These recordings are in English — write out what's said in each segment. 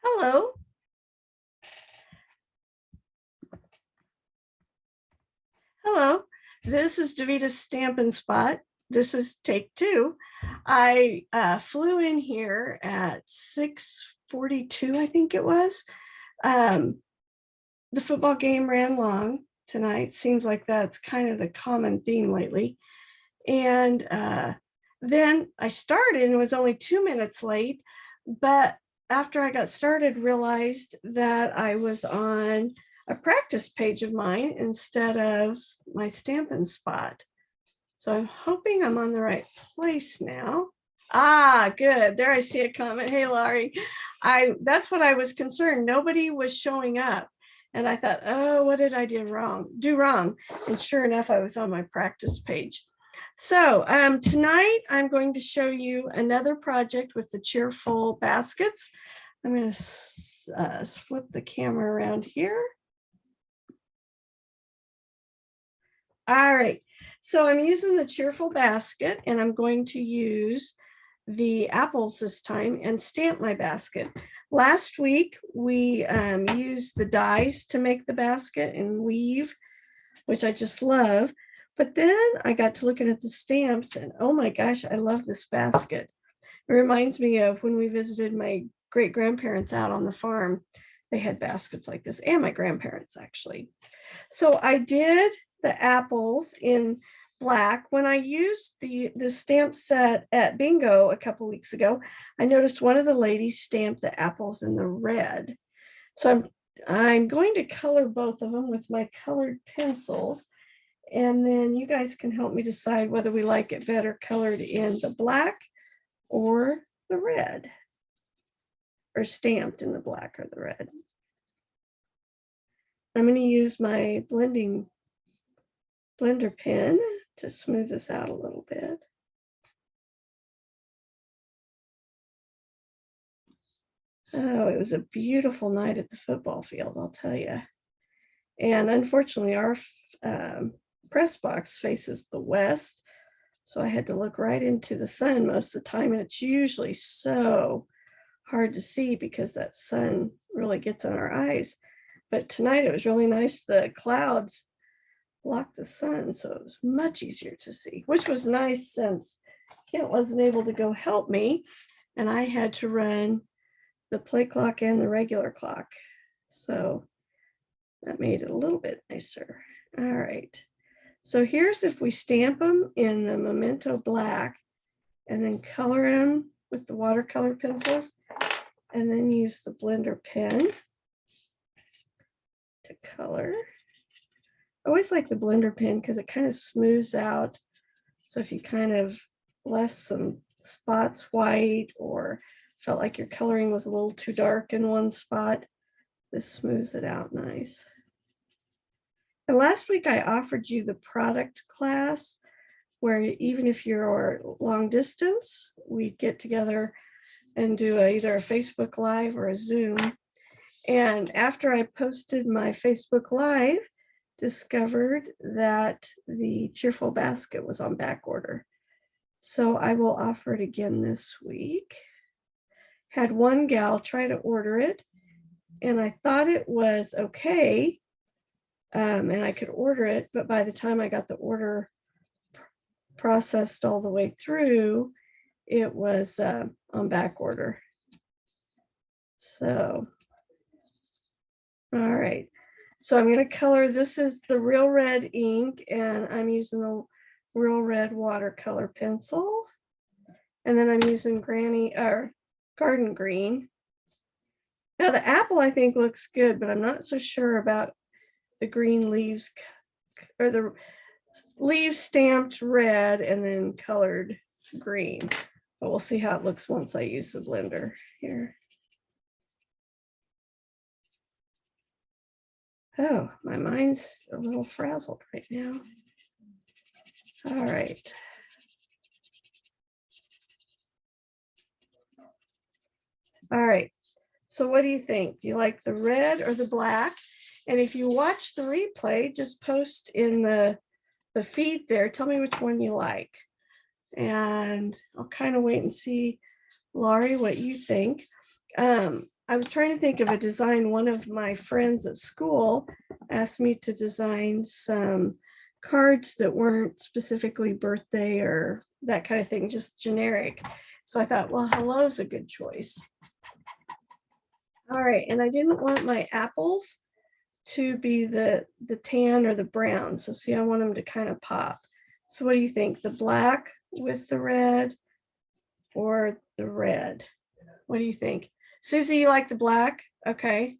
Hello. Hello. This is Davita's Stampin' Spot. This is take two. I flew in here at 6:42, I think it was. The football game ran long tonight. Seems like that's kind of the common theme lately. And then I started and was only 2 minutes late, but after I got started, realized that I was on a practice page of mine instead of my Stampin' Spot. So I'm hoping I'm on the right place now. Ah, good. There I see a comment. Hey, Laurie. That's what I was concerned. Nobody was showing up. And I thought, oh, what did I do wrong? And sure enough, I was on my practice page. So tonight I'm going to show you another project with the Cheerful Baskets. I'm going to flip the camera around here. All right, so I'm using the Cheerful Basket and I'm going to use the apples this time and stamp my basket. Last week we used the dies to make the basket and weave, which I just love. But then I got to looking at the stamps and oh my gosh, I love this basket. It reminds me of when we visited my great grandparents out on the farm. They had baskets like this, and my grandparents actually. So I did the apples in black. When I used the stamp set at bingo a couple weeks ago, I noticed one of the ladies stamped the apples in the red. So I'm going to color both of them with my colored pencils. And then you guys can help me decide whether we like it better colored in the black or the red, or stamped in the black or the red. I'm going to use my blender pen to smooth this out a little bit. Oh, it was a beautiful night at the football field, I'll tell you. And unfortunately, our press box faces the west, so I had to look right into the sun most of the time, and it's usually so hard to see because that sun really gets in our eyes. But tonight it was really nice. The clouds blocked the sun, so it was much easier to see, which was nice since Kent wasn't able to go help me, and I had to run the play clock and the regular clock. So that made it a little bit nicer. All right. So here's if we stamp them in the Memento black and then color them with the watercolor pencils and then use the blender pen to color. I always like the blender pen because it kind of smooths out. So if you kind of left some spots white or felt like your coloring was a little too dark in one spot, this smooths it out nice. And last week I offered you the product class where even if you're long distance, we'd get together and do either a Facebook Live or a Zoom. And after I posted my Facebook Live, discovered that the Cheerful Basket was on back order. So I will offer it again this week. Had one gal try to order it, and I thought it was okay, and I could order it, but by the time I got the order processed all the way through, it was on back order. So, all right. So I'm going to color, this is the Real Red ink, and I'm using the Real Red watercolor pencil. And then I'm using Garden Green. Now the apple I think looks good, but I'm not so sure about the green leaves, or the leaves stamped red and then colored green. But we'll see how it looks once I use the blender here. Oh, my mind's a little frazzled right now. All right. All right. So what do you think? Do you like the red or the black? And if you watch the replay, just post in the feed there. Tell me which one you like. And I'll kind of wait and see, Laurie, what you think. I was trying to think of a design. One of my friends at school asked me to design some cards that weren't specifically birthday or that kind of thing, just generic. So I thought, well, hello is a good choice. All right, and I didn't want my apples to be the tan or the brown. So see, I want them to kind of pop. So what do you think? The black with the red or the red? What do you think? Susie, you like the black? Okay.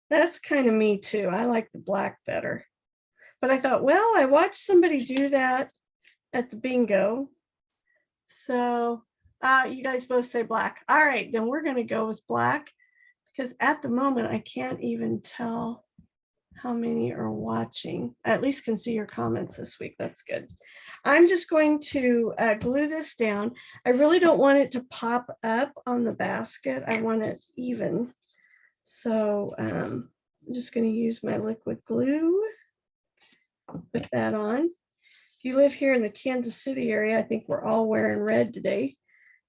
That's kind of me too. I like the black better. But I thought, well, I watched somebody do that at the bingo. So you guys both say black. All right, then we're going to go with black because at the moment I can't even tell how many are watching. I at least can see your comments this week. That's good. I'm just going to glue this down. I really don't want it to pop up on the basket. I want it even. So I'm just going to use my liquid glue. Put that on. If you live here in the Kansas City area, I think we're all wearing red today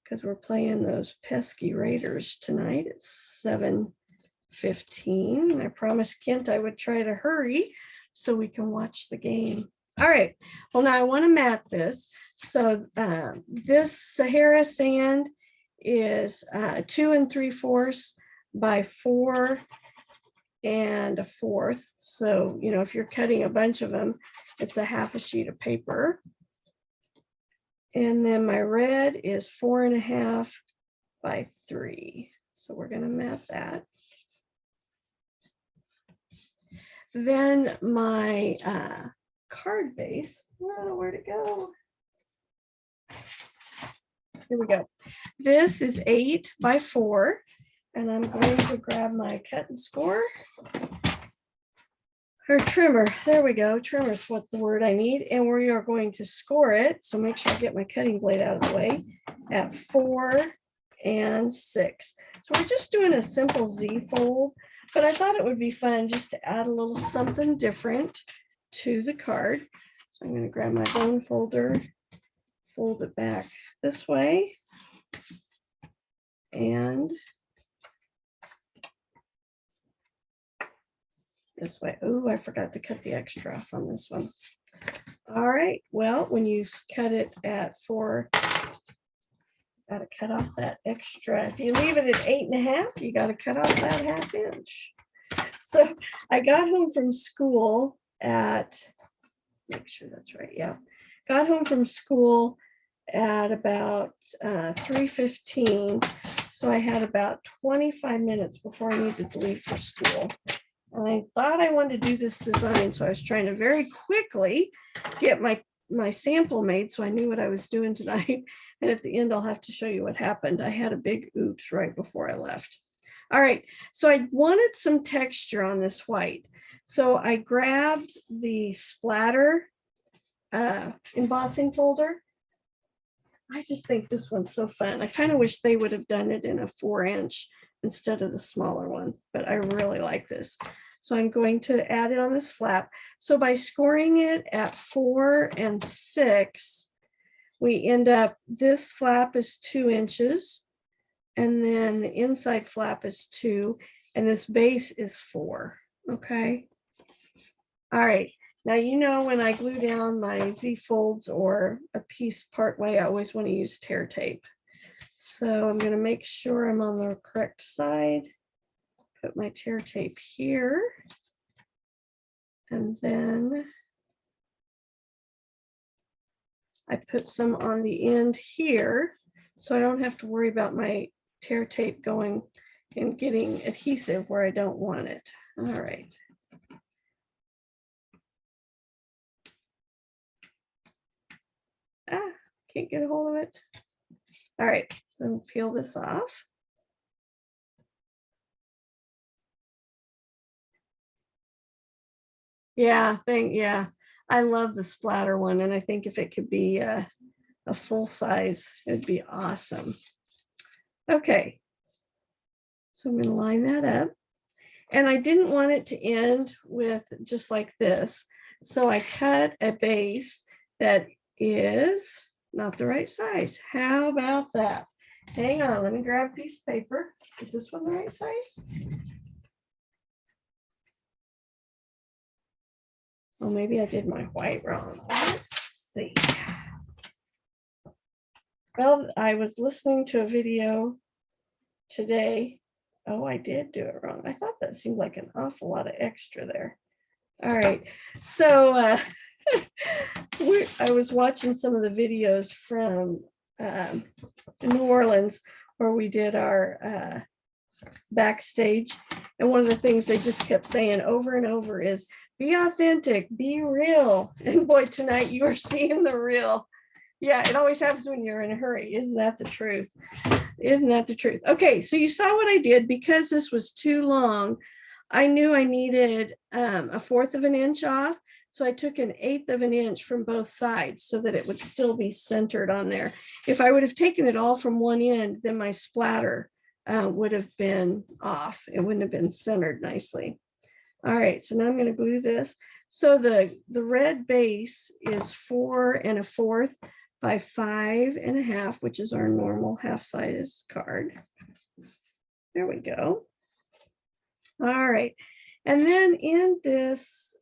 because we're playing those pesky Raiders tonight at 7:15. I promised Kent I would try to hurry so we can watch the game. All right. Well, now I want to mat this. So this Sahara sand is 2 3/4 by 4 1/4. So, you know, if you're cutting a bunch of them, it's a half a sheet of paper. And then my red is 4 1/2 by 3. So we're going to mat that. Then my card base, oh, where'd it go? Here we go. This is 8 by 4. And I'm going to grab my cut and score. Or trimmer, there we go. Trimmer is what the word I need. And we are going to score it. So make sure I get my cutting blade out of the way at 4 6. So we're just doing a simple Z fold, but I thought it would be fun just to add a little something different to the card. So I'm going to grab my bone folder, fold it back this way, and this way. Oh, I forgot to cut the extra off on this one. All right. Well, when you cut it at 4, got to cut off that extra. If you leave it at 8 1/2, you got to cut off that 1/2 inch. So I got home from school at, make sure that's right. Yeah. Got home from school at about 3:15. So I had about 25 minutes before I needed to leave for school. And I thought I wanted to do this design, so I was trying to very quickly get my sample made so I knew what I was doing tonight. And at the end, I'll have to show you what happened. I had a big oops right before I left. All right, so I wanted some texture on this white. So I grabbed the splatter embossing folder. I just think this one's so fun. I kind of wish they would have done it in a 4-inch instead of the smaller one, but I really like this. So I'm going to add it on this flap. So by scoring it at 4 6, we end up, this flap is 2 inches, and then the inside flap is 2, and this base is 4. Okay. All right. Now, you know, when I glue down my Z folds or a piece part way, I always want to use tear tape. So I'm going to make sure I'm on the correct side. Put my tear tape here. And then I put some on the end here, so I don't have to worry about my tear tape going and getting adhesive where I don't want it. All right. Can't get a hold of it. All right, so peel this off. Yeah, I love the splatter one, and I think if it could be a full size, it'd be awesome. Okay, so I'm going to line that up, and I didn't want it to end with just like this, so I cut a base that is not the right size. How about that? Hang on, let me grab a piece of paper. Is this one the right size? Oh, maybe I did my white wrong. Let's see. Well, I was listening to a video today. Oh, I did do it wrong. I thought that seemed like an awful lot of extra there. All right. So I was watching some of the videos from New Orleans where we did our backstage. And one of the things they just kept saying over and over is be authentic, be real. And boy, tonight you are seeing the real. Yeah, it always happens when you're in a hurry. Isn't that the truth? Isn't that the truth? Okay, so you saw what I did. Because this was too long, I knew I needed 1/4 of an inch off. So I took 1/8 of an inch from both sides so that it would still be centered on there. If I would have taken it all from one end, then my splatter would have been off. It wouldn't have been centered nicely. All right, so now I'm going to glue this. So the red base is 4 1/4 by 5 1/2, which is our normal half-size card. There we go. All right, and then in this,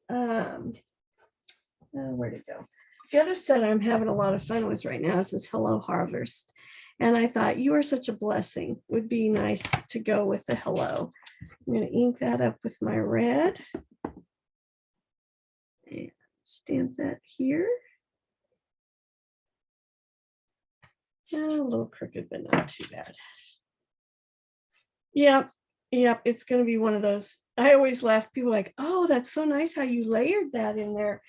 where'd it go? The other set I'm having a lot of fun with right now is this Hello Harvest. And I thought you are such a blessing. Would be nice to go with the hello. I'm going to ink that up with my red. And stamp that here. A little crooked, but not too bad. Yep, it's going to be one of those. I always laugh. People are like, oh, that's so nice how you layered that in there.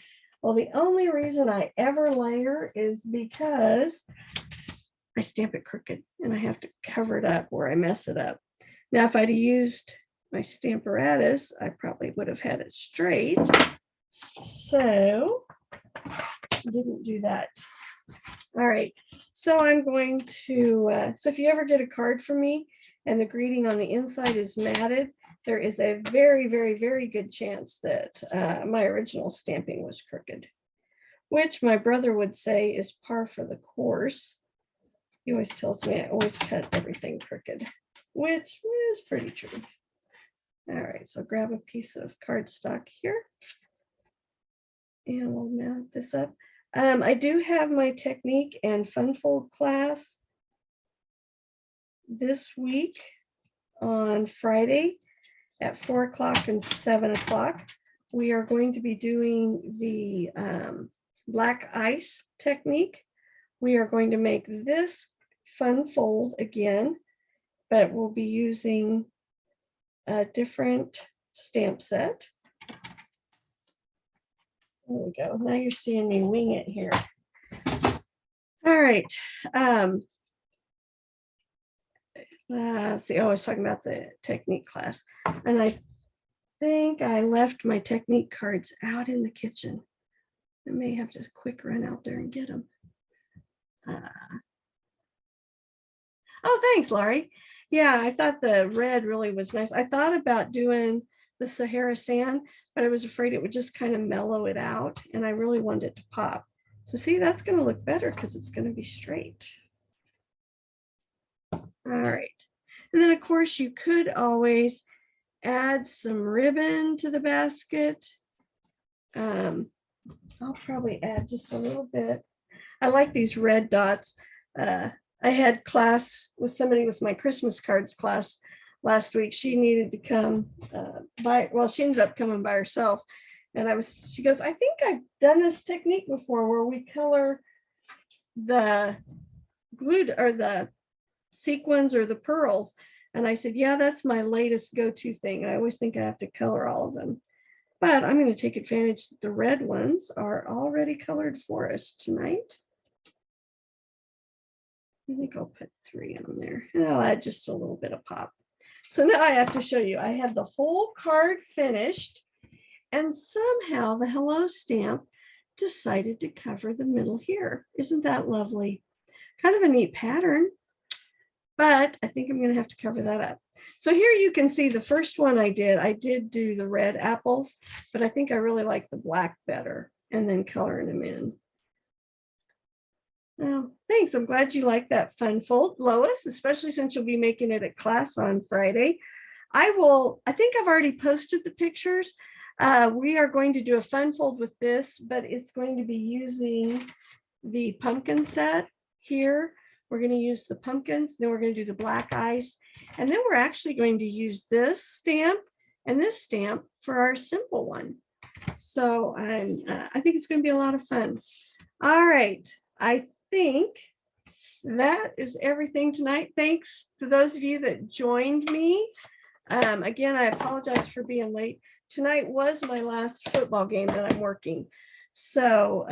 Well, the only reason I ever layer is because I stamp it crooked and I have to cover it up where I mess it up. Now, if I'd used my Stamparatus, I probably would have had it straight. So didn't do that. All right, so I'm going to, so if you ever get a card from me and the greeting on the inside is matted, there is a very, very, very good chance that my original stamping was crooked, which my brother would say is par for the course. He always tells me I always cut everything crooked, which is pretty true. All right, so grab a piece of cardstock here and we'll mount this up. I do have my technique and fun fold class this week on Friday at 4 o'clock and 7 o'clock. We are going to be doing the black ice technique. We are going to make this fun fold again, but we'll be using a different stamp set. There we go. Now you're seeing me wing it here. All right. See, I was talking about the technique class, and I think I left my technique cards out in the kitchen. I may have to quick run out there and get them. Oh, thanks, Laurie. Yeah, I thought the red really was nice. I thought about doing the Sahara sand, but I was afraid it would just kind of mellow it out, and I really wanted it to pop. So see, that's going to look better because it's going to be straight. All right. And then, of course, you could always add some ribbon to the basket. I'll probably add just a little bit. I like these red dots. I had class with somebody with my Christmas cards class last week. She needed to come she ended up coming by herself. And she goes, I think I've done this technique before where we color the glued or the sequins or the pearls. And I said, yeah, that's my latest go-to thing. I always think I have to color all of them. But I'm going to take advantage that the red ones are already colored for us tonight. I think I'll put 3 on there and I'll add just a little bit of pop. So now I have to show you, I have the whole card finished and somehow the hello stamp decided to cover the middle here. Isn't that lovely? Kind of a neat pattern, but I think I'm going to have to cover that up. So here you can see the first one I did do the red apples, but I think I really like the black better and then coloring them in. Oh, thanks. I'm glad you like that fun fold, Lois, especially since you'll be making it at class on Friday. I think I've already posted the pictures. We are going to do a fun fold with this, but it's going to be using the pumpkin set here. We're going to use the pumpkins, then we're going to do the black ice, and then we're actually going to use this stamp and this stamp for our simple one. So I think it's going to be a lot of fun. All right, I think that is everything tonight. Thanks to those of you that joined me. Again, I apologize for being late. Tonight was my last football game that I'm working. So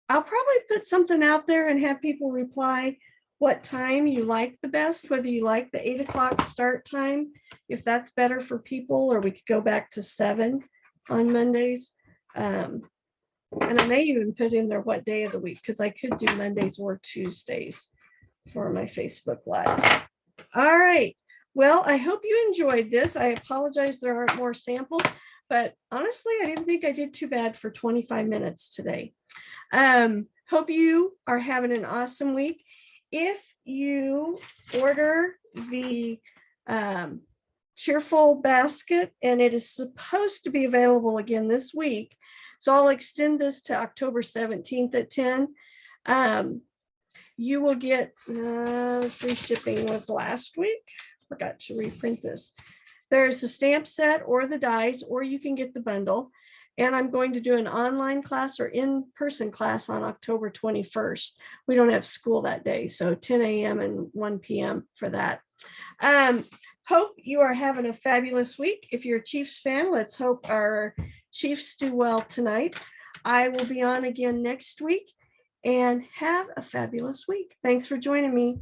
I'll probably put something out there and have people reply what time you like the best, whether you like the 8 o'clock start time, if that's better for people, or we could go back to 7 on Mondays. And I may even put in there what day of the week, because I could do Mondays or Tuesdays for my Facebook Live. All right. Well, I hope you enjoyed this. I apologize there aren't more samples, but honestly, I didn't think I did too bad for 25 minutes today. Hope you are having an awesome week. If you order the Cheerful Basket, and it is supposed to be available again this week, so I'll extend this to October 17th at 10. You will get free shipping was last week. Forgot to reprint this. There's the stamp set or the dies, or you can get the bundle. And I'm going to do an online class or in-person class on October 21st. We don't have school that day, so 10 a.m. and 1 p.m. for that. Hope you are having a fabulous week. If you're a Chiefs fan, let's hope our Chiefs do well tonight. I will be on again next week, and have a fabulous week. Thanks for joining me.